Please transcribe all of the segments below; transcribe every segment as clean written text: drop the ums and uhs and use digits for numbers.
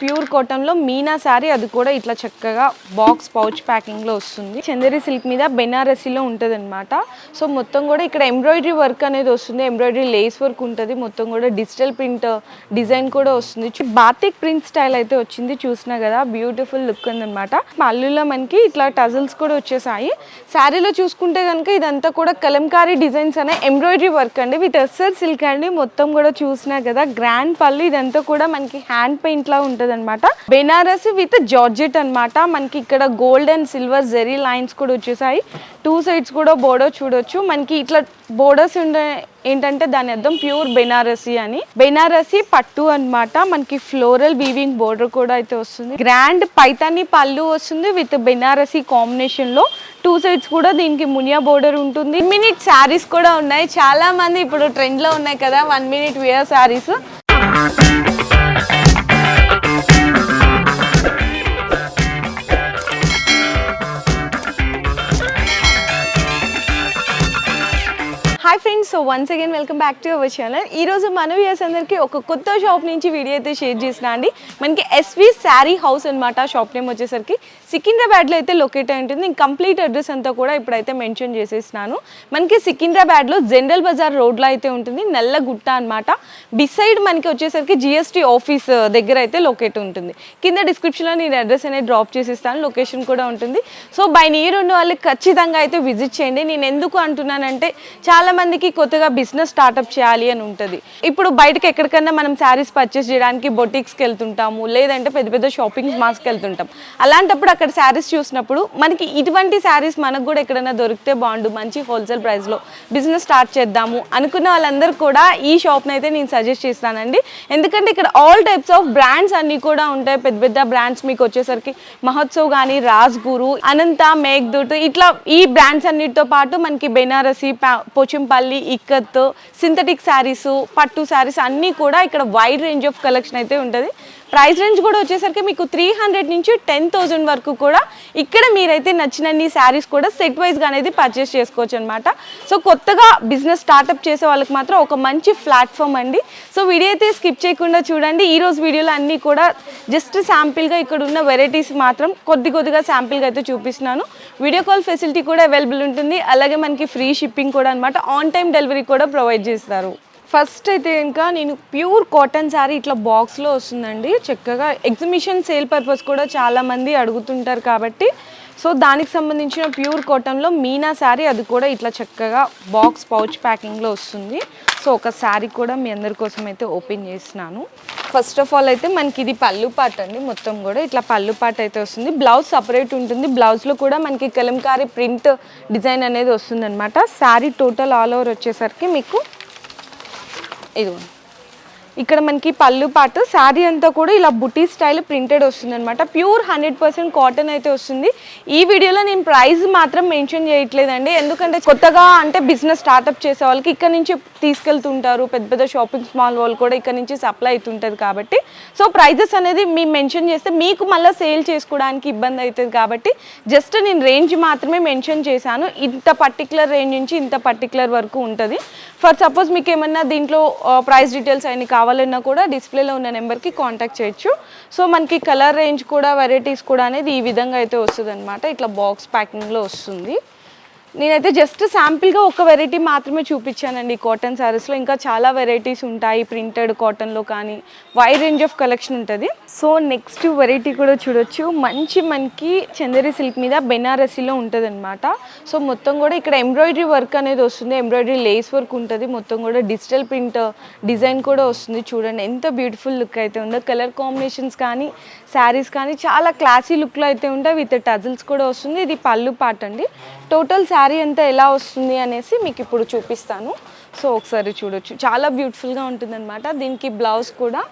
Pure cotton లో Meena sorry, అది కూడా ఇట్లా చక్కగా బాక్స్ పౌచ్ ప్యాకింగ్ లో వస్తుంది. చందేరి సిల్క్ మీద బెనారసీలో ఉంటుంది అనమాట. సో మొత్తం కూడా ఇక్కడ ఎంబ్రాయిడరీ వర్క్ అనేది వస్తుంది, ఎంబ్రాయిడరీ లేస్ వర్క్ ఉంటుంది, మొత్తం కూడా డిజిటల్ ప్రింట్ డిజైన్ కూడా వస్తుంది. బాతిక్ ప్రింట్ స్టైల్ అయితే వచ్చింది, చూసినా కదా బ్యూటిఫుల్ లుక్ ఉందన్నమాట. పళ్ళులో మనకి ఇట్లా టజల్స్ కూడా వచ్చేసాయి. శారీలో చూసుకుంటే కనుక ఇదంతా కూడా కలంకారీ డిజైన్స్ అనే ఎంబ్రాయిడరీ వర్క్ అండి, విత్ టస్సర్ సిల్క్ అండి. మొత్తం కూడా చూసినా కదా గ్రాండ్ పళ్ళు, ఇదంతా కూడా మనకి హ్యాండ్ పెయింట్ లా ఉంటుంది అనమాట. బెనారసి విత్ జార్జెట్ అనమాట. మనకి ఇక్కడ gold and silver zari lines కూడా వచ్చేసాయి. టూ సైడ్స్ కూడా బోర్డర్ చూడొచ్చు. మనకి ఇట్లా బోర్డర్స్ ఉండే ఏంటంటే దాని అర్థం ప్యూర్ బెనారసి అని. బెనారసి పట్టు అనమాట. మనకి ఫ్లోరల్ వీవింగ్ బోర్డర్ కూడా అయితే వస్తుంది. గ్రాండ్ పైతాని పళ్ళు వస్తుంది విత్ బెనారసి కాంబినేషన్ లో. టూ సైడ్స్ కూడా దీనికి మునియా బోర్డర్ ఉంటుంది. 1 మినిట్ శారీస్ కూడా ఉన్నాయి. చాలా మంది ఇప్పుడు ట్రెండ్ లో ఉన్నాయి కదా 1 minute wear saris. Hi friends, so once again welcome back to our channel. ఈరోజు మన వ్యూయర్స్ అందరికీ ఒక కొత్త షాప్ నుంచి వీడియో అయితే షేర్ చేసిన అండి. మనకి ఎస్వి శారీ హౌస్ అనమాట. షాప్ నేమ్ వచ్చేసరికి సికింద్రాబాద్లో అయితే లొకేట్ అయి ఉంటుంది. కంప్లీట్ అడ్రస్ అంతా కూడా ఇప్పుడైతే మెన్షన్ చేసేసినాను. మనకి సికింద్రాబాద్లో జనరల్ బజార్ రోడ్లో అయితే ఉంటుంది, నల్లగుట్ట అనమాట. బిసైడ్ మనకి వచ్చేసరికి జిఎస్టీ ఆఫీస్ దగ్గర అయితే లొకేట్ ఉంటుంది. కింద డిస్క్రిప్షన్లో నేను అడ్రస్ అనేది డ్రాప్ చేసిస్తాను, లొకేషన్ కూడా ఉంటుంది. సో బై నియర్ ఉన్న వాళ్ళు ఖచ్చితంగా అయితే విజిట్ చేయండి. నేను ఎందుకు అంటున్నానంటే చాలా మందికి కొత్తగా బిజినెస్ స్టార్ట్అప్ చేయాలి అని ఉంటుంది. ఇప్పుడు బయటకు ఎక్కడికన్నా మనం శారీస్ పర్చేస్ చేయడానికి బొటిక్స్కి వెళ్తుంటాము, లేదంటే పెద్ద పెద్ద షాపింగ్ మాల్స్కి వెళ్తుంటాం. అలాంటప్పుడు అక్కడ శారీస్ చూసినప్పుడు మనకి ఇటువంటి శారీస్ మనకు కూడా ఎక్కడైనా దొరికితే బాగుండు, మంచి హోల్సేల్ ప్రైస్లో బిజినెస్ స్టార్ట్ చేద్దాము అనుకున్న వాళ్ళందరూ కూడా ఈ షాప్ని అయితే నేను సజెస్ట్ చేస్తానండి. ఎందుకంటే ఇక్కడ ఆల్ టైప్స్ ఆఫ్ బ్రాండ్స్ అన్నీ కూడా ఉంటాయి. పెద్ద పెద్ద బ్రాండ్స్ మీకు వచ్చేసరికి మహోత్సవ్ కానీ, రాజ్ గురు, అనంత, మేఘ్దూట్, ఇట్లా ఈ బ్రాండ్స్ అన్నిటితో పాటు మనకి బెనారసి, పోచంపల్లి, ఇక్కత్, సింథటిక్ శారీస్, పట్టు శారీస్ అన్నీ కూడా ఇక్కడ వైడ్ రేంజ్ ఆఫ్ కలెక్షన్ అయితే ఉంటుంది. ప్రైస్ రేంజ్ కూడా వచ్చేసరికి మీకు 300 నుంచి 10,000 వరకు కూడా ఇక్కడ మీరైతే నచ్చినన్ని శారీస్ కూడా సెట్ వైజ్గా అనేది పర్చేస్ చేసుకోవచ్చు అనమాట. సో కొత్తగా బిజినెస్ స్టార్ట్అప్ చేసే వాళ్ళకి మాత్రం ఒక మంచి ప్లాట్ఫామ్ అండి. సో వీడియో అయితే స్కిప్ చేయకుండా చూడండి. ఈరోజు వీడియోలో అన్నీ కూడా జస్ట్ శాంపిల్గా ఇక్కడ ఉన్న వెరైటీస్ మాత్రం కొద్దిగా శాంపిల్గా అయితే చూపిస్తున్నాను. వీడియో కాల్ ఫెసిలిటీ కూడా అవైలబుల్ ఉంటుంది. అలాగే మనకి ఫ్రీ షిప్పింగ్ కూడా అనమాట. ఆన్ టైం డెలివరీ కూడా ప్రొవైడ్ చేస్తారు. ఫస్ట్ అయితే ఇంకా నేను ప్యూర్ కాటన్ శారీ ఇట్లా బాక్స్లో వస్తుందండి. చక్కగా ఎగ్జిబిషన్ సేల్ పర్పస్ కూడా చాలామంది అడుగుతుంటారు కాబట్టి సో దానికి సంబంధించిన ప్యూర్ కాటన్లో మీనా శారీ, అది కూడా ఇట్లా చక్కగా బాక్స్ పౌచ్ ప్యాకింగ్లో వస్తుంది. సో ఒక శారీ కూడా మీ అందరి కోసం అయితే ఓపెన్ చేస్తున్నాను. ఫస్ట్ ఆఫ్ ఆల్ అయితే మనకి ఇది పళ్ళు పార్ట్ అండి. మొత్తం కూడా ఇట్లా పళ్ళు పార్ట్ అయితే వస్తుంది. బ్లౌజ్ సపరేట్ ఉంటుంది. బ్లౌజ్లో కూడా మనకి కలంకారీ ప్రింట్ డిజైన్ అనేది వస్తుంది అనమాట. శారీ టోటల్ ఆల్ ఓవర్ వచ్చేసరికి మీకు ఇది ఇక్కడ మనకి పళ్ళు పాటు శారీ అంతా కూడా ఇలా బుటీ స్టైల్ ప్రింటెడ్ వస్తుంది అనమాట. ప్యూర్ 100% కాటన్ అయితే వస్తుంది. ఈ వీడియోలో నేను ప్రైస్ మాత్రం మెన్షన్ చేయట్లేదండి, ఎందుకంటే కొత్తగా అంటే బిజినెస్ స్టార్ట్అప్ చేసే వాళ్ళకి ఇక్కడ నుంచి తీసుకెళ్తుంటారు. పెద్ద పెద్ద షాపింగ్ మాల్ వాళ్ళు కూడా ఇక్కడ నుంచి సప్లై అవుతుంటుంది కాబట్టి సో ప్రైజెస్ అనేది మేము మెన్షన్ చేస్తే మీకు మళ్ళీ సేల్ చేసుకోవడానికి ఇబ్బంది అవుతుంది కాబట్టి జస్ట్ నేను రేంజ్ మాత్రమే మెన్షన్ చేశాను. ఇంత పర్టికులర్ రేంజ్ నుంచి ఇంత పర్టికులర్ వరకు ఉంటుంది. ఫర్ సపోజ్ మీకు ఏమన్నా దీంట్లో ప్రైస్ డీటెయిల్స్ అన్ని కావాలన్నా కూడా డిస్ప్లేలో ఉన్న నెంబర్కి కాంటాక్ట్ చేయొచ్చు. సో మనకి కలర్ రేంజ్ కూడా వెరైటీస్ కూడా అనేది ఈ విధంగా అయితే వస్తుంది అనమాట. ఇట్లా బాక్స్ ప్యాకింగ్లో వస్తుంది. నేనైతే జస్ట్ శాంపిల్గా ఒక వెరైటీ మాత్రమే చూపించానండి కాటన్ శారీస్లో. ఇంకా చాలా వెరైటీస్ ఉంటాయి ప్రింటెడ్ కాటన్లో కానీ, వైడ్ రేంజ్ ఆఫ్ కలెక్షన్ ఉంటుంది. సో నెక్స్ట్ వెరైటీ కూడా చూడొచ్చు. మంచి మనకి చందేరి సిల్క్ మీద బెనారసీలో ఉంటుంది అనమాట. సో మొత్తం కూడా ఇక్కడ ఎంబ్రాయిడరీ వర్క్ అనేది వస్తుంది, ఎంబ్రాయిడరీ లేస్ వర్క్ ఉంటుంది, మొత్తం కూడా డిజిటల్ ప్రింట్ డిజైన్ కూడా వస్తుంది. చూడండి ఎంత బ్యూటిఫుల్ లుక్ అయితే ఉందో. కలర్ కాంబినేషన్స్ కానీ, శారీస్ కానీ చాలా క్లాసీ లుక్లో అయితే ఉంటాయి. విత్ టజిల్స్ కూడా వస్తుంది. ఇది పళ్ళు పార్ట్ అండి. టోటల్ శారీ అంతా ఎలా వస్తుంది అనేసి మీకు ఇప్పుడు చూపిస్తాను. సో ఒకసారి చూడొచ్చు, చాలా బ్యూటిఫుల్గా ఉంటుంది అనమాట. దీనికి బ్లౌజ్ కూడా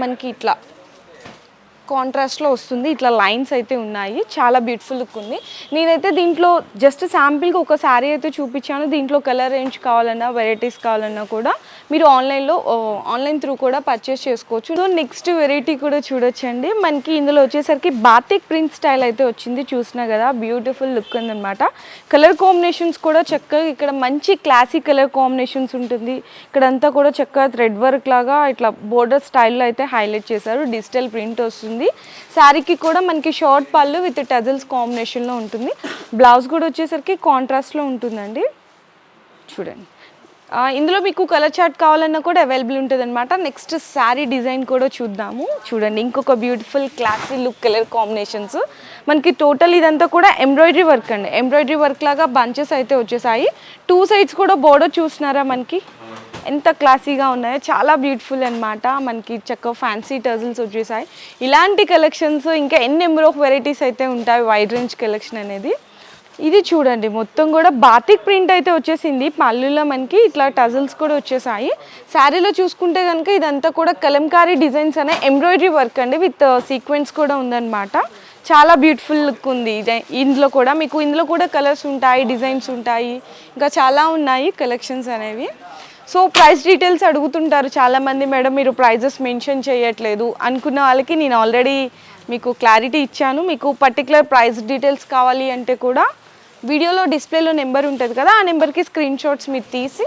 మనకి ఇట్లా కాంట్రాస్ట్లో వస్తుంది. ఇట్లా లైన్స్ అయితే ఉన్నాయి, చాలా బ్యూటిఫుల్ లుక్ ఉంది. నేనైతే దీంట్లో జస్ట్ శాంపిల్గా ఒక శారీ అయితే చూపించాను. దీంట్లో కలర్ రేంజ్ కావాలన్నా, వెరైటీస్ కావాలన్నా కూడా మీరు ఆన్లైన్ త్రూ కూడా పర్చేస్ చేసుకోవచ్చు. సో నెక్స్ట్ వెరైటీ కూడా చూడొచ్చండి. మనకి ఇందులో వచ్చేసరికి బాతిక్ ప్రింట్ స్టైల్ అయితే వచ్చింది. చూసినా కదా బ్యూటిఫుల్ లుక్ ఉందన్నమాట. కలర్ కాంబినేషన్స్ కూడా చక్కగా ఇక్కడ మంచి క్లాసిక్ కలర్ కాంబినేషన్స్ ఉంటుంది. ఇక్కడంతా కూడా చక్కగా థ్రెడ్ వర్క్ లాగా ఇట్లా బోర్డర్ స్టైల్లో అయితే హైలైట్ చేశారు. డిజిటల్ ప్రింట్ వస్తుంది. శారీకి కూడా మనకి షార్ట్ పళ్ళు విత్ టజల్స్ కాంబినేషన్లో ఉంటుంది. బ్లౌజ్ కూడా వచ్చేసరికి కాంట్రాస్ట్లో ఉంటుందండి. చూడండి, ఇందులో మీకు కలర్ చార్ట్ కావాలన్నా కూడా అవైలబుల్ ఉంటుంది అనమాట. నెక్స్ట్ శారీ డిజైన్ కూడా చూద్దాము. చూడండి, ఇంకొక beautiful classy look colour combinations. మనకి టోటల్ ఇదంతా కూడా ఎంబ్రాయిడరీ వర్క్ అండి. ఎంబ్రాయిడరీ వర్క్ లాగా బంచెస్ అయితే వచ్చేసాయి. 2 సైడ్స్ కూడా బోర్డర్ చూస్తున్నారా మనకి ఎంత క్లాసీగా ఉన్నాయో, చాలా బ్యూటిఫుల్ అనమాట. మనకి చక్కగా ఫ్యాన్సీ టజల్స్ వచ్చేసాయి. ఇలాంటి కలెక్షన్స్ ఇంకా ఎన్ని నెంబర్ ఆఫ్ వెరైటీస్ అయితే ఉంటాయి వైడ్ రేంజ్ కలెక్షన్ అనేది. ఇది చూడండి, మొత్తం కూడా బాతిక్ ప్రింట్ అయితే వచ్చేసింది. పళ్ళులో మనకి ఇట్లా టజల్స్ కూడా వచ్చేసాయి. శారీలో చూసుకుంటే కనుక ఇదంతా కూడా కలంకారీ డిజైన్స్ అనే ఎంబ్రాయిడరీ వర్క్ అండి, విత్ సీక్వెన్స్ కూడా ఉందన్నమాట. చాలా బ్యూటిఫుల్ లుక్ ఉంది. ఇందులో కూడా కలర్స్ ఉంటాయి, డిజైన్స్ ఉంటాయి, ఇంకా చాలా ఉన్నాయి కలెక్షన్స్ అనేవి. సో ప్రైస్ డీటెయిల్స్ అడుగుతుంటారు చాలామంది, మేడం మీరు ప్రైజెస్ మెన్షన్ చేయట్లేదు అనుకున్న వాళ్ళకి నేను ఆల్రెడీ మీకు క్లారిటీ ఇచ్చాను. మీకు పర్టికులర్ ప్రైస్ డీటెయిల్స్ కావాలి అంటే కూడా వీడియోలో డిస్ప్లేలో నెంబర్ ఉంటుంది కదా, ఆ నెంబర్కి స్క్రీన్ షాట్స్ మీరు తీసి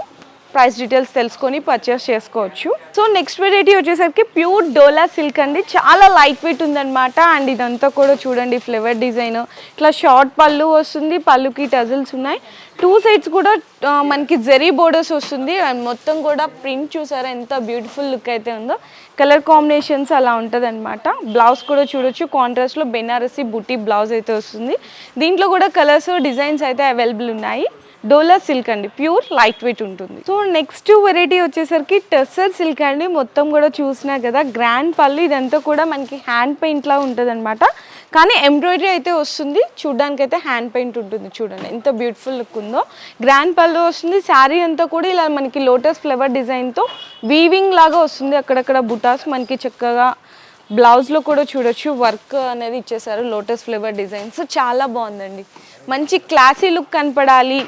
ప్రైస్ డీటెయిల్స్ తెలుసుకొని పర్చేస్ చేసుకోవచ్చు. సో నెక్స్ట్ వెరైటీ వచ్చేసరికి ప్యూర్ డోలా సిల్క్ అండి. చాలా లైట్ వెయిట్ ఉందన్నమాట. అండ్ ఇదంతా కూడా చూడండి ఫ్లవర్ డిజైన్, ఇట్లా షార్ట్ పళ్ళు వస్తుంది, పళ్ళుకి టజల్స్ ఉన్నాయి. 2 సైడ్స్ కూడా మనకి జెరీ బోర్డర్స్ వస్తుంది. అండ్ మొత్తం కూడా ప్రింట్ చూసారా ఎంత బ్యూటిఫుల్ లుక్ అయితే ఉందో. కలర్ కాంబినేషన్స్ అలా ఉంటుంది అనమాట. బ్లౌజ్ కూడా చూడొచ్చు, కాంట్రాస్ట్లో బెనారసి బుటీ బ్లౌజ్ అయితే వస్తుంది. దీంట్లో కూడా కలర్స్ డిజైన్స్ అయితే అవైలబుల్ ఉన్నాయి. డోలా సిల్క్ అండి, ప్యూర్ లైట్ వెయిట్ ఉంటుంది. సో నెక్స్ట్ వెరైటీ వచ్చేసరికి టెస్సర్ సిల్క్ అండి. మొత్తం కూడా చూసినా కదా గ్రాండ్ పళ్ళు, ఇదంతా కూడా మనకి హ్యాండ్ పెయింట్ లా ఉంటుంది అనమాట. కానీ ఎంబ్రాయిడరీ అయితే వస్తుంది. చూడడానికి అయితే హ్యాండ్ పెయింట్ ఉంటుంది. చూడండి ఎంత బ్యూటిఫుల్ లుక్ ఉందో. గ్రాండ్ పళ్ళు వస్తుంది. శారీ అంతా కూడా ఇలా మనకి లోటస్ ఫ్లవర్ డిజైన్తో వీవింగ్ లాగా వస్తుంది. అక్కడక్కడ బుటాస్ మనకి చక్కగా బ్లౌజ్లో కూడా చూడొచ్చు వర్క్ అనేది ఇచ్చేసారు, లోటస్ ఫ్లవర్ డిజైన్స్. చాలా బాగుందండి. మంచి క్లాసీ లుక్ కనపడాలి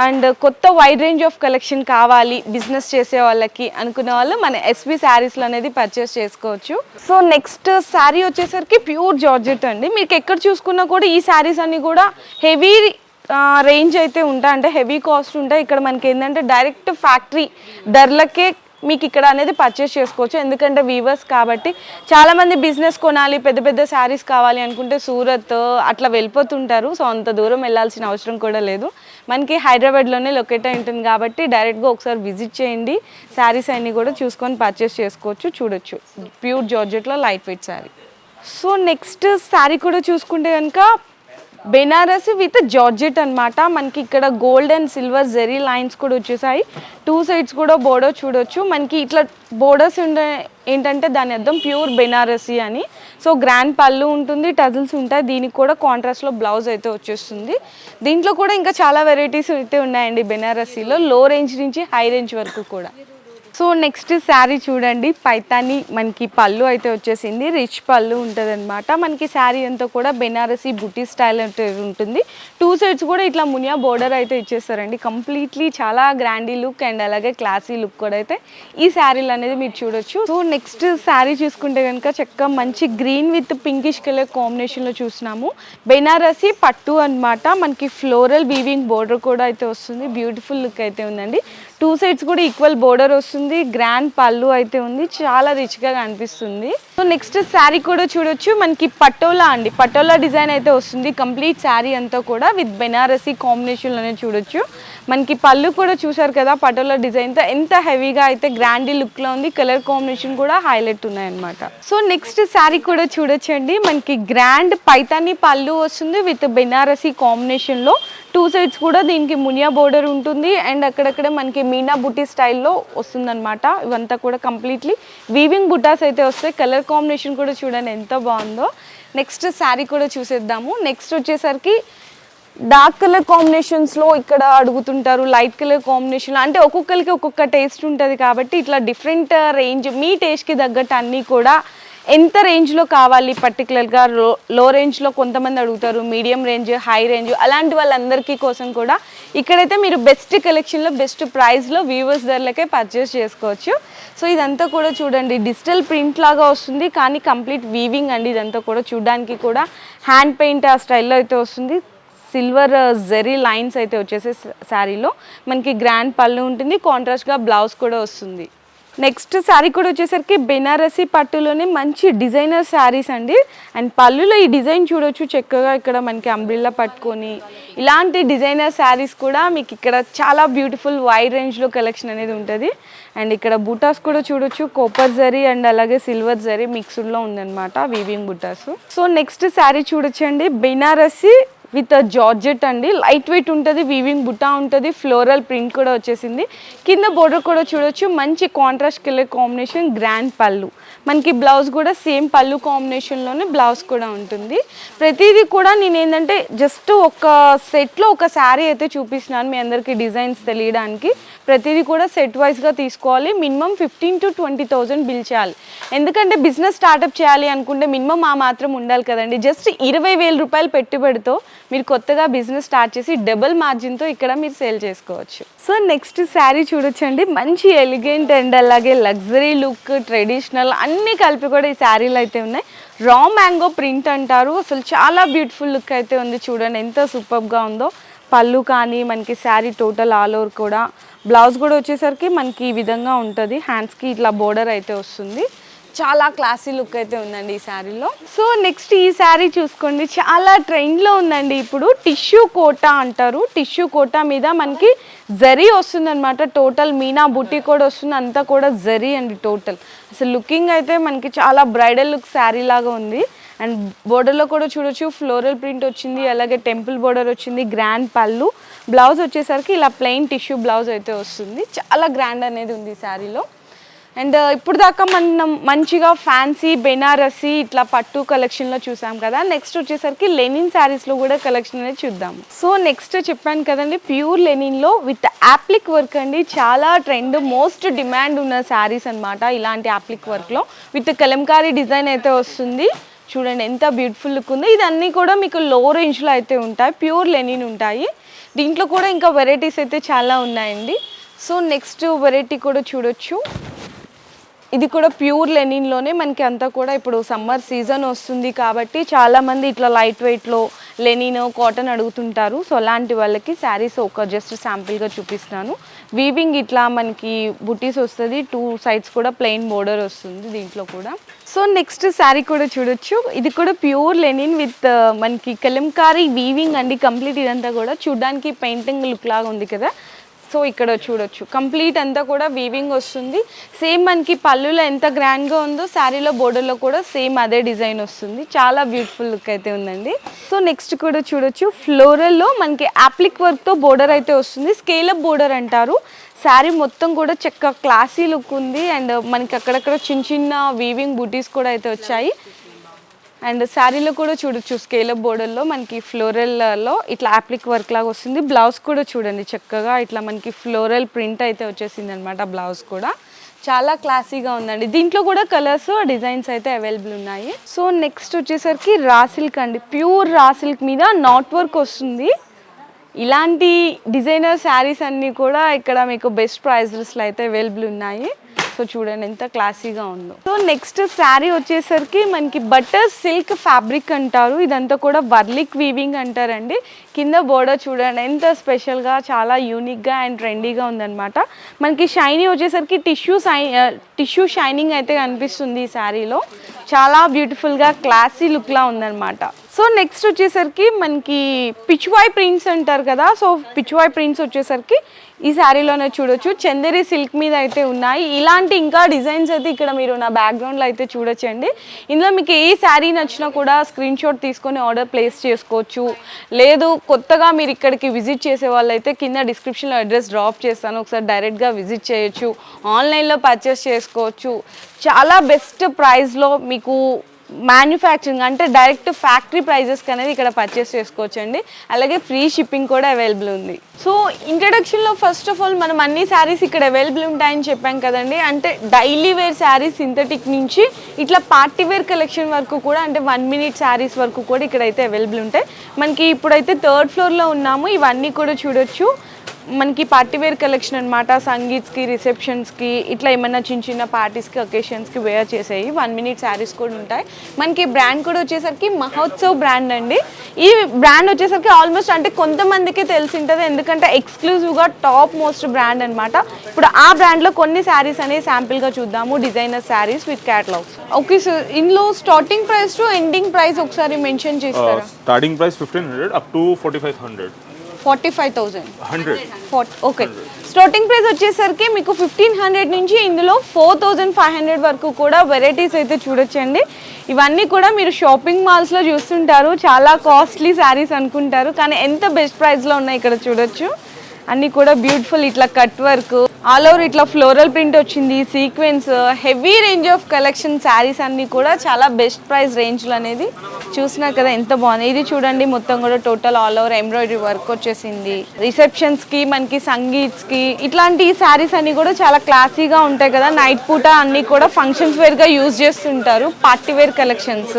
అండ్ కొత్త వైడ్ రేంజ్ ఆఫ్ కలెక్షన్ కావాలి బిజినెస్ చేసే వాళ్ళకి అనుకునే వాళ్ళు మన ఎస్వి శారీస్లో అనేది పర్చేస్ చేసుకోవచ్చు. సో నెక్స్ట్ శారీ వచ్చేసరికి ప్యూర్ జార్జెట్ అండి. మీకు ఎక్కడ చూసుకున్నా కూడా ఈ శారీస్ అన్ని కూడా హెవీ రేంజ్ అయితే ఉంటాయి, అంటే హెవీ కాస్ట్ ఉంటాయి. ఇక్కడ మనకి ఏంటంటే డైరెక్ట్ ఫ్యాక్టరీ ధరలకే మీకు ఇక్కడ అనేది పర్చేస్ చేసుకోవచ్చు. ఎందుకంటే వీవర్స్ కాబట్టి చాలామంది బిజినెస్ కొనాలి, పెద్ద పెద్ద శారీస్ కావాలి అనుకుంటే సూరత్ అట్లా వెళ్ళిపోతుంటారు. సో అంత దూరం వెళ్ళాల్సిన అవసరం కూడా లేదు. మనకి హైదరాబాద్లోనే లొకేట్ అయి ఉంటుంది కాబట్టి డైరెక్ట్గా ఒకసారి విజిట్ చేయండి. శారీస్ అన్నీ కూడా చూసుకొని పర్చేస్ చేసుకోవచ్చు. చూడొచ్చు ప్యూర్ జార్జెట్లో light weight sari. So next sari కూడా చూసుకుంటే కనుక బెనారసి విత్ జార్జెట్ అనమాట. మనకి ఇక్కడ gold and silver zari lines కూడా వచ్చేసాయి. 2 సైడ్స్ కూడా బోర్డర్ చూడొచ్చు. మనకి ఇట్లా బోర్డర్స్ ఉండే ఏంటంటే దాని అర్థం ప్యూర్ బెనారసి అని. సో గ్రాండ్ పళ్ళు ఉంటుంది, టజల్స్ ఉంటాయి. దీనికి కూడా కాంట్రాస్ట్లో బ్లౌజ్ అయితే వచ్చేస్తుంది. దీంట్లో కూడా ఇంకా చాలా వెరైటీస్ అయితే ఉన్నాయండి బెనారసీలో, లో రేంజ్ నుంచి హై రేంజ్ వరకు కూడా. సో నెక్స్ట్ శారీ చూడండి, పైతాని మనకి పళ్ళు అయితే వచ్చేసింది. రిచ్ పళ్ళు ఉంటుంది అనమాట. మనకి శారీ అంతా కూడా బెనారసీ బుటీ స్టైల్ అయితే ఉంటుంది. 2 సైడ్స్ కూడా ఇట్లా మునియా బోర్డర్ అయితే ఇచ్చేస్తారండి. కంప్లీట్లీ చాలా గ్రాండీ లుక్ అండ్ అలాగే క్లాసీ లుక్ కూడా అయితే ఈ శారీలు అనేది మీరు చూడొచ్చు. సో నెక్స్ట్ శారీ చూసుకుంటే కనుక చక్కగా మంచి గ్రీన్ విత్ పింకిష్ కలర్ కాంబినేషన్లో చూస్తున్నాము. బెనారసీ పట్టు అనమాట. మనకి ఫ్లోరల్ వీవింగ్ బోర్డర్ కూడా అయితే వస్తుంది. బ్యూటిఫుల్ లుక్ అయితే ఉందండి. 2 సైడ్స్ కూడా ఈక్వల్ బోర్డర్ వస్తుంది. గ్రాండ్ పళ్ళు అయితే ఉంది, చాలా రిచ్గా కనిపిస్తుంది. సో నెక్స్ట్ శారీ కూడా చూడొచ్చు. మనకి పటోలా అండి, పటోలా డిజైన్ అయితే వస్తుంది. కంప్లీట్ శారీ అంతా కూడా విత్ బెనారసీ కాంబినేషన్లోనే చూడొచ్చు. మనకి పళ్ళు కూడా చూసారు కదా పటోలా డిజైన్తో ఎంత హెవీగా అయితే గ్రాండీ లుక్లో ఉంది. కలర్ కాంబినేషన్ కూడా హైలైట్ ఉన్నాయన్నమాట. సో నెక్స్ట్ శారీ కూడా చూడొచ్చండి. మనకి గ్రాండ్ పైతాని పళ్ళు వస్తుంది విత్ బెనారసీ కాంబినేషన్లో. 2 సైడ్స్ కూడా దీనికి మునియా బోర్డర్ ఉంటుంది అండ్ అక్కడక్కడ మనకి మీనా బుటీ స్టైల్లో వస్తుందన్నమాట. ఇవంతా కూడా కంప్లీట్లీ వీవింగ్ బుటాస్ అయితే వస్తాయి. కలర్ కాంబినేషన్ కూడా చూడండి ఎంత బాగుందో. నెక్స్ట్ శారీ కూడా చూసేద్దాము. నెక్స్ట్ వచ్చేసరికి డార్క్ కలర్ కాంబినేషన్స్లో ఇక్కడ అడుగుతుంటారు, లైట్ కలర్ కాంబినేషన్లో. అంటే ఒక్కొక్కరికి ఒక్కొక్క టేస్ట్ ఉంటుంది కాబట్టి ఇట్లా డిఫరెంట్ రేంజ్ మీ టేస్ట్కి తగ్గట్టు అన్నీ కూడా ఎంత రేంజ్లో కావాలి పర్టికులర్గా లో రేంజ్లో కొంతమంది అడుగుతారు, మీడియం రేంజ్, హై రేంజ్, అలాంటి వాళ్ళందరికీ కోసం కూడా ఇక్కడైతే మీరు బెస్ట్ కలెక్షన్లో బెస్ట్ ప్రైస్లో వీవర్స్ ధరలకే పర్చేస్ చేసుకోవచ్చు. సో ఇదంతా కూడా చూడండి డిజిటల్ ప్రింట్ లాగా వస్తుంది, కానీ కంప్లీట్ వీవింగ్ అండి. ఇదంతా కూడా చూడడానికి కూడా హ్యాండ్ పెయింట్ ఆ స్టైల్లో అయితే వస్తుంది. సిల్వర్ జెరీ లైన్స్ అయితే వచ్చేసి శారీలో మనకి గ్రాండ్ పళ్ళు ఉంటుంది, కాంట్రాస్ట్గా బ్లౌజ్ కూడా వస్తుంది. నెక్స్ట్ శారీ కూడా వచ్చేసరికి బెనారసీ పట్టులోనే మంచి డిజైనర్ శారీస్ అండి. అండ్ పళ్ళులో ఈ డిజైన్ చూడొచ్చు, చక్కగా ఇక్కడ మనకి అంబ్రిల్లా పట్టుకొని ఇలాంటి డిజైనర్ శారీస్ కూడా మీకు ఇక్కడ చాలా బ్యూటిఫుల్ వైడ్ రేంజ్లో కలెక్షన్ అనేది ఉంటుంది. అండ్ ఇక్కడ బూటాస్ కూడా చూడొచ్చు, కాపర్ జరీ అండ్ అలాగే సిల్వర్ జరీ మిక్స్డ్లో ఉందన్నమాట weaving buttas. So next sari చూడొచ్చండి, బెనారసీ విత్ జార్జెట్ అండి. లైట్ వెయిట్ ఉంటుంది, వీవింగ్ బుట్టా ఉంటుంది, ఫ్లోరల్ ప్రింట్ కూడా వచ్చేసింది. కింద బోర్డర్ కూడా చూడొచ్చు, మంచి కాంట్రాస్ట్ కలర్ కాంబినేషన్, గ్రాండ్ పళ్ళు. మనకి బ్లౌజ్ కూడా సేమ్ పళ్ళు కాంబినేషన్లోనే బ్లౌజ్ కూడా ఉంటుంది. ప్రతిదీ కూడా నేను ఏంటంటే జస్ట్ ఒక సెట్లో ఒక శారీ అయితే చూపిస్తున్నాను మీ అందరికీ డిజైన్స్ తెలియడానికి. ప్రతిదీ కూడా సెట్ వైజ్గా తీసుకోవాలి. మినిమం 15,000 to 20,000 బిల్ చేయాలి. ఎందుకంటే బిజినెస్ స్టార్ట్అప్ చేయాలి అనుకుంటే మినిమం ఆ మాత్రం ఉండాలి కదండి. జస్ట్ 20,000 రూపాయలు పెట్టుబడితో మీరు కొత్తగా బిజినెస్ స్టార్ట్ చేసి డబుల్ మార్జిన్తో ఇక్కడ మీరు సేల్ చేసుకోవచ్చు. సో నెక్స్ట్ శారీ చూడొచ్చండి, మంచి ఎలిగెంట్ అండ్ అలాగే లగ్జరీ లుక్, ట్రెడిషనల్ అన్నీ కలిపి కూడా ఈ శారీలు అయితే ఉన్నాయి. రా మ్యాంగో ప్రింట్ అంటారు, అసలు చాలా బ్యూటిఫుల్ లుక్ అయితే ఉంది. చూడండి ఎంత సూపర్గా ఉందో. పళ్ళు కానీ మనకి శారీ టోటల్ ఆల్ ఓవర్ కూడా, బ్లౌజ్ కూడా వచ్చేసరికి మనకి ఈ విధంగా ఉంటుంది. హ్యాండ్స్కి ఇట్లా బోర్డర్ అయితే వస్తుంది. చాలా క్లాసీ లుక్ అయితే ఉందండి ఈ శారీలో. సో నెక్స్ట్ ఈ శారీ చూసుకోండి, చాలా ట్రెండ్లో ఉందండి ఇప్పుడు. టిష్యూ కోటా అంటారు. టిష్యూ కోటా మీద మనకి జరీ వస్తుంది అనమాట. టోటల్ మీనా బుట్టి కూడా వస్తుంది, అంతా కూడా జరీ అండి టోటల్. అసలు లుకింగ్ అయితే మనకి చాలా బ్రైడల్ లుక్ శారీ లాగా ఉంది. అండ్ బోర్డర్లో కూడా చూడొచ్చు, ఫ్లోరల్ ప్రింట్ వచ్చింది, అలాగే టెంపుల్ బోర్డర్ వచ్చింది, గ్రాండ్ పళ్ళు. బ్లౌజ్ వచ్చేసరికి ఇలా ప్లెయిన్ టిష్యూ బ్లౌజ్ అయితే వస్తుంది. చాలా గ్రాండ్ అనేది ఉంది ఈ శారీలో. అండ్ ఇప్పుడు దాకా మనం మంచిగా ఫ్యాన్సీ బెనారసీ ఇట్లా పట్టు కలెక్షన్లో చూసాం కదా. నెక్స్ట్ వచ్చేసరికి లెనిన్ శారీస్లో కూడా కలెక్షన్ అనేది చూద్దాము. సో నెక్స్ట్ చెప్పాను కదండి, ప్యూర్ లెనిన్లో విత్ యాప్లిక్ వర్క్ అండి. చాలా ట్రెండ్, మోస్ట్ డిమాండ్ ఉన్న శారీస్ అనమాట. ఇలాంటి యాప్లిక్ వర్క్లో విత్ కలంకారీ డిజైన్ అయితే వస్తుంది. చూడండి ఎంత బ్యూటిఫుల్ లుక్ ఉంది. ఇదన్నీ కూడా మీకు లో రేంజ్లో అయితే ఉంటాయి, ప్యూర్ లెనిన్ ఉంటాయి. దీంట్లో కూడా ఇంకా వెరైటీస్ అయితే చాలా ఉన్నాయండి. సో నెక్స్ట్ వెరైటీ కూడా చూడొచ్చు, ఇది కూడా ప్యూర్ లెనిన్లోనే మనకి అంతా కూడా ఇప్పుడు సమ్మర్ సీజన్ వస్తుంది కాబట్టి చాలామంది ఇట్లా లైట్ వెయిట్లో లెనిన్ కాటన్ అడుగుతుంటారు. సో అలాంటి వాళ్ళకి శారీస్ ఒక జస్ట్ శాంపిల్గా చూపిస్తున్నాను. వీవింగ్ ఇట్లా మనకి బుటీస్ వస్తుంది, 2 sides కూడా ప్లెయిన్ బోర్డర్ వస్తుంది దీంట్లో కూడా. సో నెక్స్ట్ శారీ కూడా చూడొచ్చు, ఇది కూడా ప్యూర్ లెనిన్ విత్ మనకి కలంకారీ వీవింగ్ అండి. కంప్లీట్ ఇదంతా కూడా చూడడానికి పెయింటింగ్ లుక్ లాగా ఉంది కదా. సో ఇక్కడ చూడొచ్చు కంప్లీట్ అంతా కూడా వీవింగ్ వస్తుంది. సేమ్ మనకి పళ్ళులో ఎంత గ్రాండ్గా ఉందో శారీలో బోర్డర్లో కూడా సేమ్ అదే డిజైన్ వస్తుంది. చాలా బ్యూటిఫుల్ లుక్ అయితే ఉందండి. సో నెక్స్ట్ కూడా చూడొచ్చు, ఫ్లోరల్లో మనకి యాప్లిక్ వర్క్తో బోర్డర్ అయితే వస్తుంది. స్కేలప్ బోర్డర్ అంటారు. శారీ మొత్తం కూడా చక్కగా క్లాసీ లుక్ ఉంది. అండ్ మనకి అక్కడక్కడ చిన్న చిన్న వీవింగ్ బూటీస్ కూడా అయితే వచ్చాయి. అండ్ శారీలో కూడా చూడొచ్చు, స్కేలప్ బోర్డర్లో మనకి ఫ్లోరల్లో ఇట్లా యాప్లిక్ వర్క్ లాగా వస్తుంది. బ్లౌజ్ కూడా చూడండి చక్కగా ఇట్లా మనకి ఫ్లోరల్ ప్రింట్ అయితే వచ్చేసింది అనమాట. బ్లౌజ్ కూడా చాలా క్లాసీగా ఉందండి. దీంట్లో కూడా కలర్స్ డిజైన్స్ అయితే అవైలబుల్ ఉన్నాయి. సో నెక్స్ట్ వచ్చేసరికి రా సిల్క్ అండి. ప్యూర్ రా సిల్క్ మీద నాట్ వర్క్ వస్తుంది. ఇలాంటి డిజైనర్ శారీస్ అన్నీ కూడా ఇక్కడ మీకు బెస్ట్ ప్రైజెస్లో అయితే అవైలబుల్ ఉన్నాయి. సో చూడండి ఎంత క్లాసీగా ఉందో. సో నెక్స్ట్ శారీ వచ్చేసరికి మనకి బటర్ సిల్క్ ఫ్యాబ్రిక్ అంటారు. ఇదంతా కూడా వర్లిక్ వీవింగ్ అంటారండి. కింద బోర్డర్ చూడండి ఎంత స్పెషల్గా, చాలా యూనిక్గా అండ్ ట్రెండీగా ఉందన్నమాట. మనకి షైనీ వచ్చేసరికి టిష్యూ షైనింగ్ అయితే కనిపిస్తుంది ఈ శారీలో. చాలా బ్యూటిఫుల్గా క్లాసీ లుక్లా ఉందన్నమాట. సో నెక్స్ట్ వచ్చేసరికి మనకి పిచ్వాయ్ ప్రింట్స్ అంటారు కదా. సో పిచ్వాయ్ ప్రింట్స్ వచ్చేసరికి ఈ శారీలోనే చూడొచ్చు, చందేరి సిల్క్ మీద అయితే ఉన్నాయి. ఇలాంటి ఇంకా డిజైన్స్ అయితే ఇక్కడ మీరు నా బ్యాక్గ్రౌండ్లో అయితే చూడొచ్చండి. ఇందులో మీకు ఏ శారీ నచ్చినా కూడా స్క్రీన్ షాట్ తీసుకొని ఆర్డర్ ప్లేస్ చేసుకోవచ్చు. లేదు కొత్తగా మీరు ఇక్కడికి విజిట్ చేసే వాళ్ళైతే కింద డిస్క్రిప్షన్లో అడ్రస్ డ్రాప్ చేస్తాను, ఒకసారి డైరెక్ట్గా విజిట్ చేయొచ్చు, ఆన్లైన్లో పర్చేస్ చేసుకోవచ్చు. చాలా బెస్ట్ ప్రైస్లో మీకు మ్యానుఫ్యాక్చరింగ్ అంటే డైరెక్ట్ ఫ్యాక్టరీ ప్రైజెస్కి అనేది ఇక్కడ పర్చేస్ చేసుకోవచ్చు అండి. అలాగే ఫ్రీ షిప్పింగ్ కూడా అవైలబుల్ ఉంది. సో ఇంట్రడక్షన్లో ఫస్ట్ ఆఫ్ ఆల్ మనం అన్ని శారీస్ ఇక్కడ అవైలబుల్ ఉంటాయని చెప్పాం కదండి. అంటే డైలీ వేర్ శారీస్ సింథటిక్ నుంచి ఇట్లా పార్టీ వేర్ కలెక్షన్ వరకు కూడా, అంటే 1 minute శారీస్ వరకు కూడా ఇక్కడైతే అవైలబుల్ ఉంటాయి. మనకి ఇప్పుడైతే 3rd floorలో ఉన్నాము. ఇవన్నీ కూడా చూడొచ్చు. మనకి పార్టీ వేర్ కలెక్షన్ అనమాట. సంగీత్స్కి, రిసెప్షన్స్కి, ఇట్లా ఏమన్నా చిన్న చిన్న పార్టీస్కి, ఒకేషన్స్కి వేర్ చేసేవి 1 minute శారీస్ కూడా ఉంటాయి. మనకి బ్రాండ్ కూడా వచ్చేసరికి మహోత్సవ్ బ్రాండ్ అండి. ఈ బ్రాండ్ వచ్చేసరికి ఆల్మోస్ట్ అంటే కొంతమందికి తెలిసి ఉంటుంది, ఎందుకంటే ఎక్స్క్లూజివ్గా టాప్ మోస్ట్ బ్రాండ్ అనమాట. ఇప్పుడు ఆ బ్రాండ్లో కొన్ని శారీస్ అనేవి శాంపిల్గా చూద్దాము. Designer saris with catalogues. Okay sir, ఇందులో starting price to ending price ఒకసారి మెన్షన్ చేస్తారా? Starting price 1500 up to 4500. 45,000 okay. Starting price వచ్చేసరికి మీకు 1500 నుంచి ఇందులో 4500 వరకు కూడా వెరైటీస్ అయితే చూడొచ్చండి. ఇవన్నీ కూడా మీరు షాపింగ్ మాల్స్లో చూస్తుంటారు, చాలా కాస్ట్లీ శారీస్ అనుకుంటారు, కానీ ఎంత బెస్ట్ ప్రైస్లో ఉన్నాయి ఇక్కడ చూడొచ్చు. అన్నీ కూడా బ్యూటిఫుల్ ఇట్లా కట్ వర్క్, ఆల్ ఓవర్ ఇట్లా ఫ్లోరల్ ప్రింట్ వచ్చింది, sequence, heavy range of collection saris అన్నీ కూడా చాలా బెస్ట్ ప్రైస్ రేంజ్లో అనేది చూసినా కదా ఎంత బాగుంది. ఇది చూడండి, మొత్తం కూడా total all over embroidery work వచ్చేసింది. రిసెప్షన్స్కి, మనకి సంగీత్స్కి ఇట్లాంటి శారీస్ అన్నీ కూడా చాలా క్లాసీగా ఉంటాయి కదా. నైట్ పూట అన్నీ కూడా ఫంక్షన్స్ వేర్గా యూజ్ చేస్తుంటారు, పార్టీ వేర్ కలెక్షన్స్.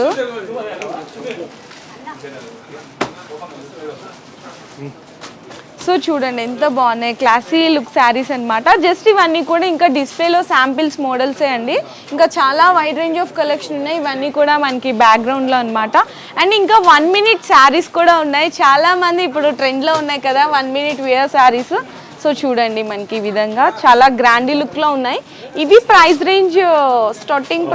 సో చూడండి ఎంత బాగున్నాయి, క్లాసీ లుక్ శారీస్ అనమాట. జస్ట్ ఇవన్నీ కూడా ఇంకా డిస్ప్లేలో శాంపిల్స్ మోడల్సే అండి. ఇంకా చాలా వైడ్ రేంజ్ ఆఫ్ కలెక్షన్ ఉన్నాయి. ఇవన్నీ కూడా మనకి బ్యాక్గ్రౌండ్లో అనమాట. అండ్ ఇంకా 1 minute శారీస్ కూడా ఉన్నాయి. చాలామంది ఇప్పుడు ట్రెండ్లో ఉన్నాయి కదా 1 minute వేర్ శారీస్. సో చూడండి, మనకి ఈ విధంగా చాలా గ్రాండీ లుక్లో ఉన్నాయి. ఇది price range starting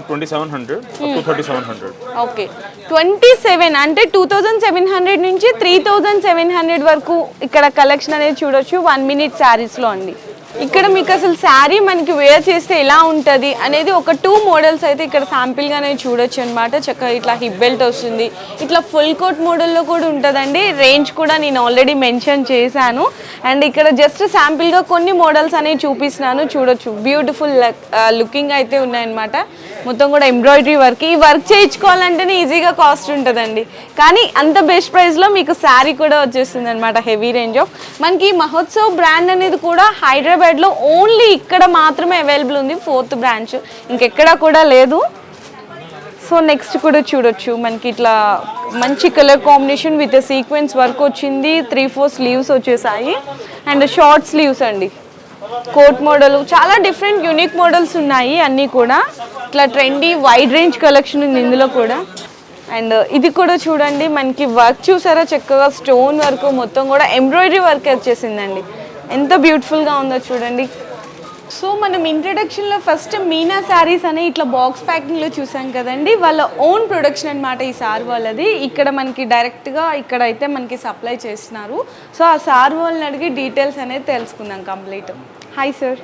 2700 up to 3700. Okay, 27 అంటే 2700 నుంచి 3700 వరకు ఇక్కడ కలెక్షన్ అనేది చూడొచ్చు 1 minute శారీస్లో అండి. ఇక్కడ మీకు అసలు శారీ మనకి వేర్ చేస్తే ఎలా ఉంటుంది అనేది ఒక 2 మోడల్స్ అయితే ఇక్కడ శాంపిల్గానే చూడొచ్చు అనమాట. చక్కగా ఇట్లా హిప్ బెల్ట్ వస్తుంది, ఇట్లా ఫుల్ కోట్ మోడల్లో కూడా ఉంటుందండి. రేంజ్ కూడా నేను ఆల్రెడీ మెన్షన్ చేశాను. అండ్ ఇక్కడ జస్ట్ శాంపిల్గా కొన్ని మోడల్స్ అనేవి చూపిస్తున్నాను, చూడొచ్చు. బ్యూటిఫుల్ లుకింగ్ అయితే ఉన్నాయన్నమాట. మొత్తం కూడా ఎంబ్రాయిడరీ వర్క్. ఈ వర్క్ చేయించుకోవాలంటేనే ఈజీగా కాస్ట్ ఉంటుందండి, కానీ అంత బెస్ట్ ప్రైస్లో మీకు శారీ కూడా వచ్చేస్తుంది అనమాట. హెవీ రేంజ్ ఆఫ్ మనకి మహోత్సవ్ బ్రాండ్ అనేది కూడా హైదరాబాద్లో ఓన్లీ ఇక్కడ మాత్రమే అవైలబుల్ ఉంది, 4th బ్రాంచ్, ఇంకెక్కడా కూడా లేదు. సో నెక్స్ట్ కూడా చూడొచ్చు, మనకి ఇట్లా మంచి colour combination with sequence work వచ్చింది. 3-4 స్లీవ్స్ వచ్చేసాయి అండ్ షార్ట్ స్లీవ్స్ అండి. కోట్ మోడల్, చాలా డిఫరెంట్ యూనిక్ మోడల్స్ ఉన్నాయి. అన్నీ కూడా ఇట్లా ట్రెండీ వైడ్ రేంజ్ కలెక్షన్ ఉంది ఇందులో కూడా. అండ్ ఇది కూడా చూడండి, మనకి వర్క్ చూసారా, చక్కగా స్టోన్ వర్క్, మొత్తం కూడా ఎంబ్రాయిడరీ వర్క్ వచ్చేసిందండి. ఎంత బ్యూటిఫుల్గా ఉందో చూడండి. సో మనం ఇంట్రడక్షన్లో ఫస్ట్ మీనా శారీస్ అనే ఇట్లా బాక్స్ ప్యాకింగ్లో చూసాం కదండి, వాళ్ళ ఓన్ ప్రొడక్షన్ అనమాట ఈ సార్ వాళ్ళది. ఇక్కడ మనకి డైరెక్ట్గా ఇక్కడ అయితే మనకి సప్లై చేస్తున్నారు. సో ఆ సార్ వాళ్ళని అడిగి డీటెయిల్స్ అనేది తెలుసుకుందాం complete. Hi sir.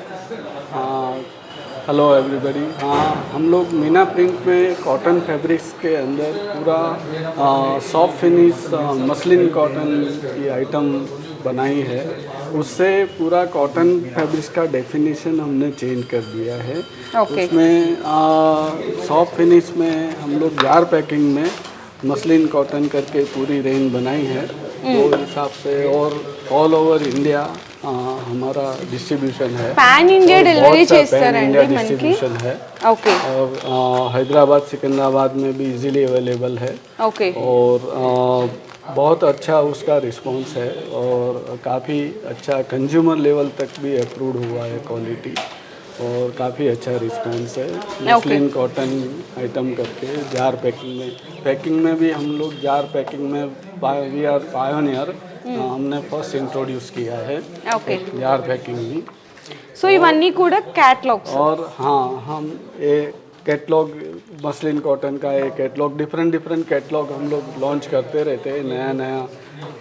Hello everybody. हाँ, हम लोग मीना प्रिंट में कॉटन फैब्रिक्स के अंदर पूरा सॉफ्ट फिनिश मसलिन कॉटन की आइटम बनाई है। उससे पूरा कॉटन फैब्रिक्स का डेफिनेशन हमने चेंज कर दिया है। उसमें सॉफ्ट फिनिश में हम लोग जार पैकिंग में मसलिन कॉटन करके पूरी रेंज बनाई है। तो हिसाब से और ऑल ओवर इंडिया हमारा डिस्ट्रीब्यूशन है। पैन इंडिया डिलीवरी डिस्ट्रीब्यूशन है। ओके। और हैदराबाद सिकंदराबाद में भी इजीली अवेलेबल है। ओके। और बहुत अच्छा उसका रिस्पांस है और काफ़ी अच्छा कंज्यूमर लेवल तक भी अप्रूव्ड हुआ है क्वालिटी, और काफ़ी अच्छा रिस्पांस है। मसलिन कॉटन आइटम करके जार पैकिंग में भी हम लोग जार पैकिंग में वी आर पायोनियर, हमने फर्स्ट इंट्रोड्यूस किया है जार पैकिंग भी। सो इवన్నీ కూడా कैटलॉग्स। और हाँ, हम ये कैटलॉग मसलिन कॉटन का एक कैटलॉग डिफरेंट कैटलॉग हम लोग लॉन्च करते रहते हैं। नया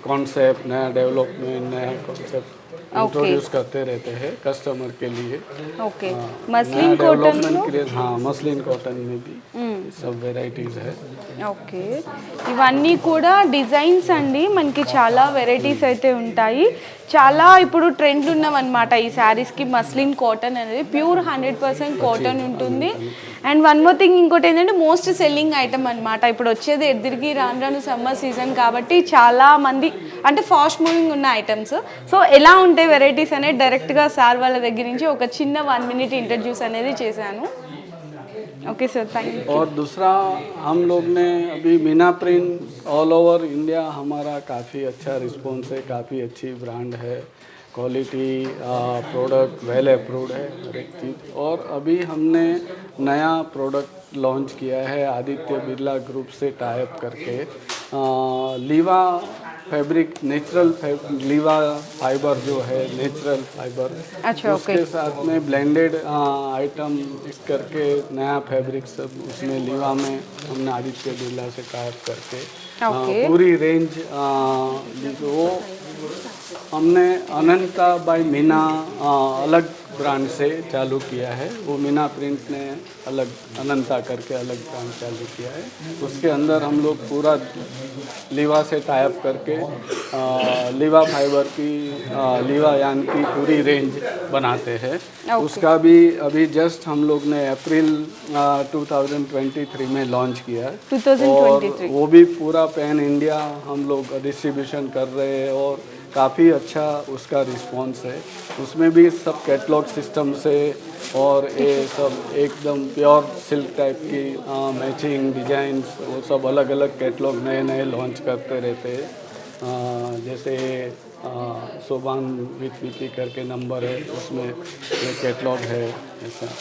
कॉन्सेप्ट, नया डेवलपमेंट, नया कॉन्सेप्ट इंट्रोड्यूस करते रहते हैं कस्टमर के लिए। ओके। मसलिन कॉटन के लिए, हाँ, मसलिन कॉटन में भी सब वेराइटीज़ है। ఓకే, ఇవన్నీ కూడా డిజైన్స్ అండి. మనకి చాలా వెరైటీస్ అయితే ఉంటాయి. చాలా ఇప్పుడు ట్రెండ్ ఉన్నవన్నమాట ఈ శారీస్కి. మస్లిన్ కాటన్ అనేది ప్యూర్ 100% కాటన్ ఉంటుంది. అండ్ వన్ మోర్ థింగ్, ఇంకోటి ఏంటంటే మోస్ట్ సెల్లింగ్ ఐటమ్ అనమాట. ఇప్పుడు వచ్చేది ఎదురికి రాను సమ్మర్ సీజన్ కాబట్టి చాలా మంది అంటే ఫాస్ట్ మూవింగ్ ఉన్న ఐటమ్స్. సో ఎలా ఉంటాయి వెరైటీస్ అనేది డైరెక్ట్గా సార్ వాళ్ళ దగ్గర నుంచి ఒక చిన్న 1 minute ఇంట్రడ్యూస్ అనేది చేశాను. Okay sir, thank you. और दूसरा हम लोग ने अभी Meena print all over India हमारा काफ़ी अच्छा रिस्पॉन्स है, काफ़ी अच्छी ब्रांड है, क्वालिटी प्रोडक्ट वेल अप्रूव्ड है हर एक चीज़। और अभी हमने नया प्रोडक्ट लॉन्च किया है आदित्य बिरला ग्रुप से टाई अप करके। लीवा फैब्रिक नेचुरल लीवा फाइबर जो है नेचुरल फाइबर, अच्छा, उसके साथ में ब्लेंडेड आइटम इस करके नया फैब्रिक सब उसमें लीवा में हमने आदित्य बिरला से टाई अप करके पूरी रेंज वो हमने अनंता बाय मीना अलग ब्रांड से चालू किया है। वो मीना प्रिंट ने अलग अनंता करके अलग ब्रांड चालू किया है। उसके अंदर हम लोग पूरा लीवा से टाई अप करके लीवा फाइबर की लीवा यान की पूरी रेंज बनाते हैं। उसका भी अभी जस्ट हम लोग ने अप्रैल 2023 में लॉन्च किया है। 2023 वो भी पूरा पैन इंडिया हम लोग डिस्ट्रीब्यूशन कर रहे हैं और काफ़ी अच्छा उसका रिस्पॉन्स है। उसमें भी सब कैटलॉग सिस्टम से और ये सब एकदम प्योर सिल्क टाइप की मैचिंग डिजाइंस वो सब अलग अलग कैटलॉग नए नए लॉन्च करते रहते हैं। जैसे सोबान विथ विपी करके नंबर है, उसमें ये कैटलॉग है ऐसा।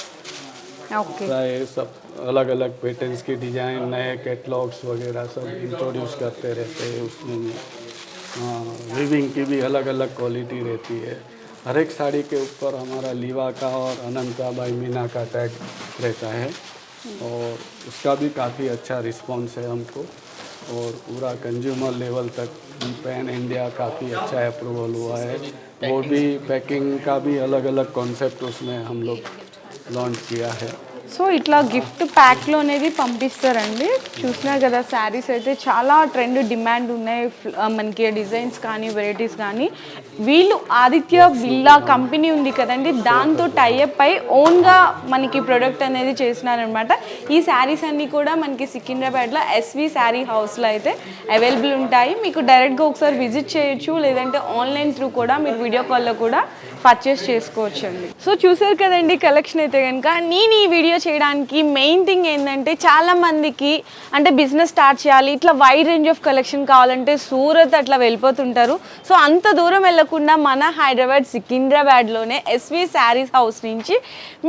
ओके, ये सब अलग अलग पैटर्न्स की डिज़ाइन नए कैटलॉग्स वगैरह सब इंट्रोड्यूस करते रहते हैं। उसमें वीविंग की भी अलग अलग क्वालिटी रहती है। हर एक साड़ी के ऊपर हमारा लीवा का और अनंता बाई मीना का टैग रहता है और उसका भी काफ़ी अच्छा रिस्पॉन्स है हमको। और पूरा कंज्यूमर लेवल तक पैन इंडिया काफ़ी अच्छा अप्रूवल हुआ है। वो भी पैकिंग का भी अलग अलग कॉन्सेप्ट उसमें हम लोग लॉन्च किया है। సో ఇట్లా గిఫ్ట్ ప్యాక్లో అనేది పంపిస్తారండి. చూసినా కదా శారీస్ అయితే చాలా ట్రెండ్ డిమాండ్ ఉన్నాయి. మనకి డిజైన్స్ కానీ వెరైటీస్ కానీ వీళ్ళు ఆదిత్య బిర్లా కంపెనీ ఉంది కదండి, దాంతో టైఅప్ అయి ఓన్గా మనకి ప్రొడక్ట్ అనేది చేసినారనమాట. ఈ శారీస్ అన్నీ కూడా మనకి సికింద్రాబాద్లో ఎస్వి శారీ హౌస్లో అయితే అవైలబుల్ ఉంటాయి. మీకు డైరెక్ట్గా ఒకసారి విజిట్ చేయొచ్చు, లేదంటే ఆన్లైన్ త్రూ కూడా మీరు వీడియో కాల్లో కూడా పర్చేస్ చేసుకోవచ్చు అండి. సో చూసారు కదండి కలెక్షన్ అయితే కనుక. నేను ఈ వీడియో చేయడానికి మెయిన్ థింగ్ ఏంటంటే చాలా మందికి అంటే బిజినెస్ స్టార్ట్ చేయాలి, ఇట్లా వైడ్ రేంజ్ ఆఫ్ కలెక్షన్ కావాలంటే సూరత్ అట్లా వెళ్ళిపోతుంటారు. సో అంత దూరం వెళ్ళకుండా మన హైదరాబాద్ సికింద్రాబాద్లోనే ఎస్వి శారీస్ హౌస్ నుంచి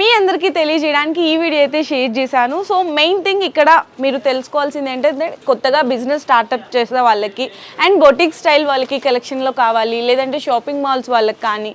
మీ అందరికీ తెలియజేయడానికి ఈ వీడియో అయితే షేర్ చేశాను. సో మెయిన్ థింగ్ ఇక్కడ మీరు తెలుసుకోవాల్సింది ఏంటంటే కొత్తగా బిజినెస్ స్టార్ట్అప్ చేసే వాళ్ళకి అండ్ బొటిక్ స్టైల్ వాళ్ళకి కలెక్షన్లో కావాలి, లేదంటే షాపింగ్ మాల్స్ వాళ్ళకి కానీ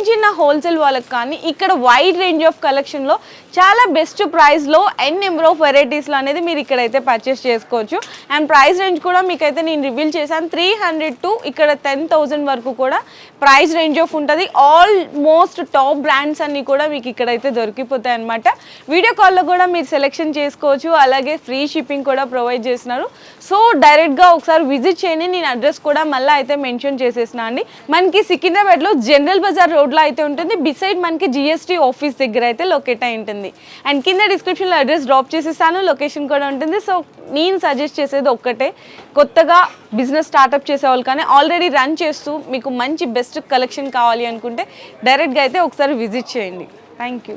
చిన్న హోల్సేల్ వాళ్ళకి కానీ ఇక్కడ వైడ్ రేంజ్ ఆఫ్ కలెక్షన్లో చాలా బెస్ట్ ప్రైస్లో అండ్ నెంబర్ ఆఫ్ వెరైటీస్లో అనేది మీరు ఇక్కడైతే పర్చేస్ చేసుకోవచ్చు. అండ్ ప్రైస్ రేంజ్ కూడా మీకైతే నేను రివీల్ చేశాను. 300 to ఇక్కడ 10,000 వరకు కూడా ప్రైస్ రేంజ్ ఆఫ్ ఉంటుంది. ఆల్మోస్ట్ టాప్ బ్రాండ్స్ అన్నీ కూడా మీకు ఇక్కడైతే దొరికిపోతాయి అనమాట. వీడియో కాల్లో కూడా మీరు సెలెక్షన్ చేసుకోవచ్చు, అలాగే ఫ్రీ షిప్పింగ్ కూడా ప్రొవైడ్ చేస్తున్నారు. సో డైరెక్ట్గా ఒకసారి విజిట్ చేయండి. నేను అడ్రస్ కూడా మళ్ళీ అయితే మెన్షన్ చేసేసిన అండి. మనకి సికింద్రాబాద్లో జనరల్ బజార్ రోడ్లో అయితే ఉంటుంది. బిసైడ్ మనకి జిఎస్టీ ఆఫీస్ దగ్గర అయితే లొకేట్ అయి ఉంటుంది. అండ్ కింద డిస్క్రిప్షన్లో అడ్రస్ డ్రాప్ చేసేసాను, లొకేషన్ కూడా ఉంటుంది. సో నేను సజెస్ట్ చేసేది ఒక్కటే, కొత్తగా బిజినెస్ స్టార్ట్అప్ చేసేవాళ్ళు కానీ ఆల్రెడీ రన్ చేస్తూ మీకు మంచి బెస్ట్ కలెక్షన్ కావాలి అనుకుంటే డైరెక్ట్గా అయితే ఒకసారి విజిట్ చేయండి. Thank you.